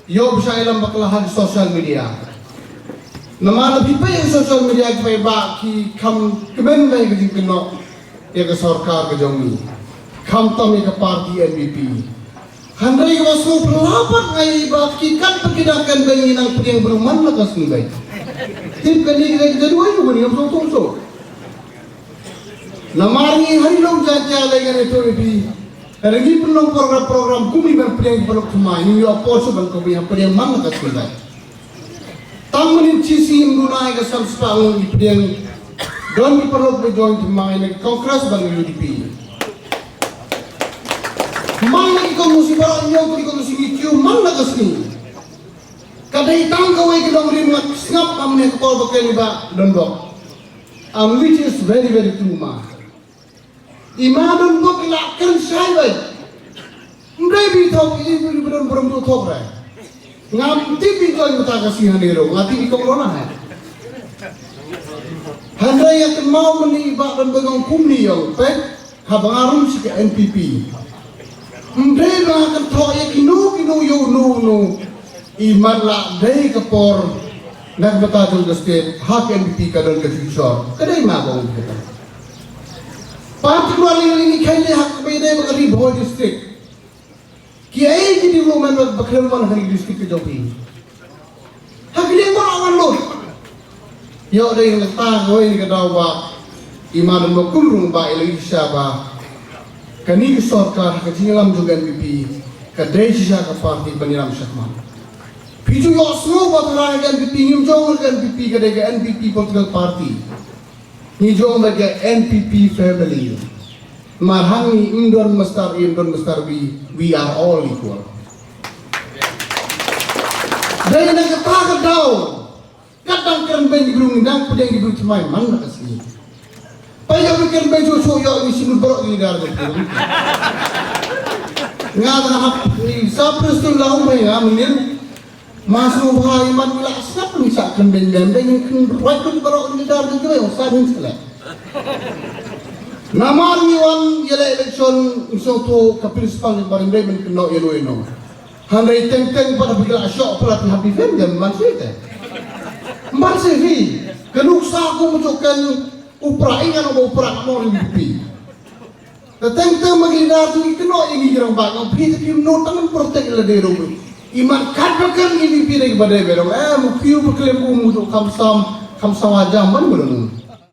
Yo bisa ilang baklahan social media. Nama lebih baik social media kita baki kam kemen baik kejing keno ya ke sarkar ke jongi. Kam tam ya ke parti NPP. Handai wasu pelapat ngai baki kan perkidakan bayi nang yang beruman lakas ni baik. Tip kali kita dua juga ni am so. Namari hari long jaja lagi kan itu NPP. Lagi penuh program-program kumi berperiang peluk semua ini yo aposo ban ko biya periang mang ka sila. Tamunin cisi imduna ga sam spang iperiang don di peluk be join semua ini kongres ban UDP. Mang lagi ko musibah yo ko musibah mang na kasni. Kadai tang ko ai kedong rim ngap snap amne ko bakeli ba don bok. Which is very true ma. Imadun ko kilakkan syaibai. Mrebi thok ibu beron beron thok rai. Ngam tipi ko mata kasihan hero, ngati ko corona hai. Handai yang mau meni ba dan bagong kumni yo pet habangarum si ke NPP. Mrebi akan thok ya kinu yo no. Iman la dai kapor nak batatul state hak NPP kadon ke future. Kadai ma bang kita. Particularly ini kaya hak beda bagi Bohol district. Kiai jadi development bakal hari district ke Jopi. Hak dia orang lo. Yo ada yang letak ini kedawa iman berkumrung ba Indonesia ba. Kani sarkar kecilam juga NPP. Kadai sisa ke parti Baniram Syakman. Piju yo semua batera NPP nyumjong NPP kadai ke NPP political party. Nijong bagi NPP family. Marhangi indon mestar we are all equal. Dari nak kata daw, kadang keren ben dibrung ndang pedang dibrung cemai mang nak kasih. Payah bikin ben susu yo ini sini berok ini dar betul. Ngada hap ni sapres tu lau mai amin. Masuk bahaya man bila siapa misalkan ben yang right tu berok ini dar betul yo sadin sela. Namar ni wan yela election isoto kapil spang baring ben keno eno. Handai teng pada bila asyok pelatih happy fam jam man sete. Mbar sevi kenuksa aku mujukan upra ingan mau upra mau lipi. Teng magidar tu keno yang girang bagong pi no tangan protek la de ro. Iman kadbakan ini pi rek badai berong mukiu berkelem mujuk kamsam wajam man belum.